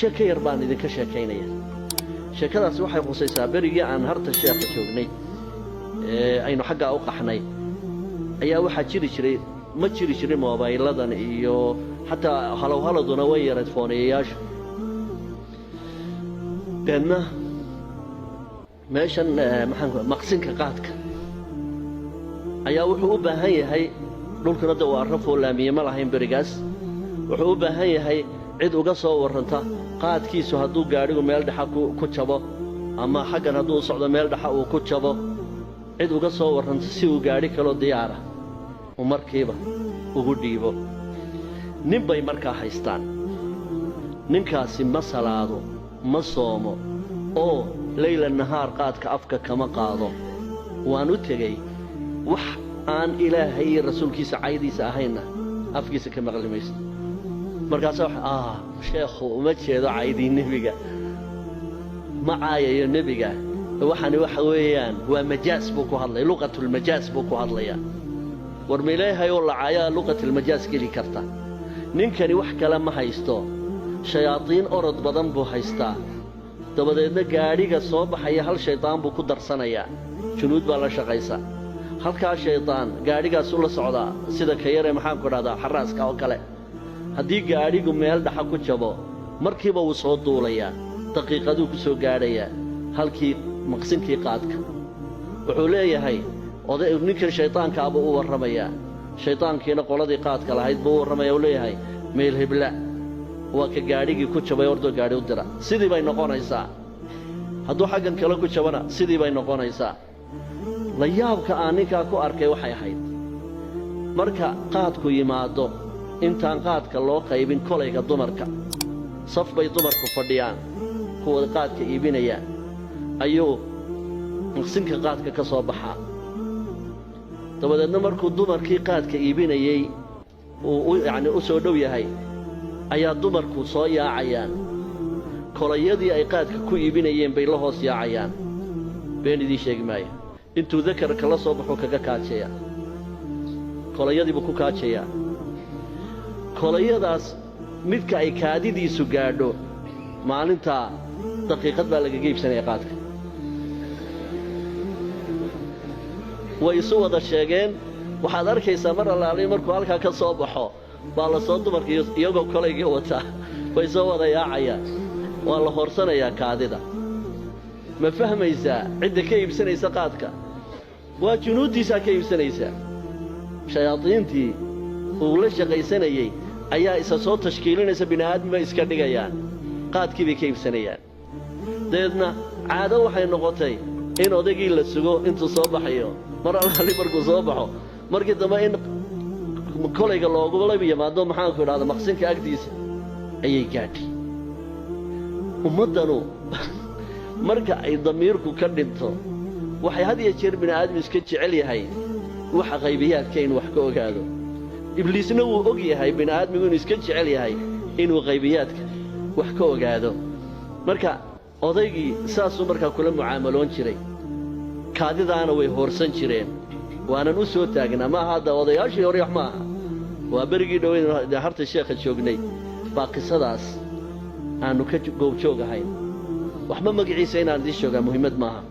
شكير بان إذا كشكينيا شكرا سوحي قصيصة بريجي عن هرت الشيخ شوقني أينو حاجة أوقحني أي واحد شري ما شري موبايل لدن إيو حتى هلو دونوية ردفونياش بأنه ماشان مقسنك قاتك أي وحوبة هي دولك ندو عرفوا لامية ملهين بريجاس وحوبة هي عيد وقصة ورنتا قاد كيسو هدو قاريو ميل دحا كوتشابو أما حقا هدو صعدا ميل دحا وكوتشابو عيد وقصة ورنتا سيو قاري كالو ديارة ومركيبة وقوديبو نباي مركا حيستان ننكاسي ما صلادو ما صومو أو ليل النهار قاد كأفكا كما قادو وانو تغي وح آن إلهي رسول كيسا عايدي ساهينا أفكيسا كما غلميست markaas sheekhu uma jeedo caydii nabiga ma caayayo nabiga waxani waxa weeyaan waa majaas buu ku hadlay luqatul majaas buu ku hadlaya war meelahay oo la caaya luqatul majaas kali karta ninkani wax kale ma haysto shayaatiin orod badan buu haystaa dabadeedna gaariga soo baxaya hal shaydaan buu ku darsanaya junuud baa la shaqaysa halka shaydaan gaarigaas ula socda sida ka yare maxaan ku dhahdaa xaraaska oo kale haddii gaarigu meel dhaxa ku jabo markiiba uu soo duulayaa daqiiqaduu ku soo gaadhayaa halkii maqsinkii qaadka wuxuu leeyahay oday ninkan shaytaanka aba u warramayaa shaytaankiina qoladii qaadka lahayd buu u warramayaa uu leeyahay meel hebla waa ka gaarigii ku jabay ordo gaari u dira sidii bay noqonaysaa hadduu xaggan kale ku jabana sidii bay noqonaysaa la yaabka aan ninkaa ku arkay waxay ahayd marka qaadku yimaado intaan qaadka loo qaybin kolayga dumarka saf bay dumarku fadhiyaan kuwa qaadka iibinayaan ayuu maqsinka qaadka ka soo baxaa dabadeedna markuu dumarkii qaadka iibinayay u soo dhow yahay ayaa dumarku soo yaacayaan kolayadii ay qaadka ku iibinayeen bay la hoos yaacayaan been idii sheegi maayo intuu dakarka la soo baxo kaga kaajeeya kolayadiibuu ku kaajeeyaa kolayadaas midka ay kaadidiisu gaadho maalintaa daqiiqad baa laga geybsanaya qaadka way isu wada sheegeen waxaad arkaysaa mar allaalay markuu halkaa ka soo baxo baa la soo dumarka iyagoo kolaygii wataa way soo wada yaacayaan waa la horsanayaa kaadida ma fahmaysaa cidda ka iibsanaysa qaadka waa junuuddiisaa ka iibsanaysaa shayaadiintii uu la shaqaysanayey ayaa isa soo tashkiilinaysa bini'aadmiba iska dhigayaan qaadkii bay ka iibsanayaan dabeedna caado waxay noqotay in odaygii la sugo intuu soo baxayo mar allaali markuu soo baxo markii dambe in kolayga loogula yimaado maxaanku idhahda maqsinka agtiisa ayay gaadhay ummaddanu marka ay damiirku ka dhinto waxay had iyo jeer bini'aadmi iska jecel yahay waxa qaybiyaadka in wax ka ogaado ibliisna wuu og yahay bini'aadmigu inuu iska jecel yahay inuu qaybiyaadka wax ka ogaado marka odaygii saasuu markaa kula mucaamaloon jiray kaadidaana way hoorsan jireen waanan u soo taagnaa ma aha hadda odayaashii hore wax ma aha waa berigii dhoweyn harta sheekha joognay baa qisadaas aanu ka goobjoog ahayn waxba magaciisa inaan idiin sheegaa muhiimad maaha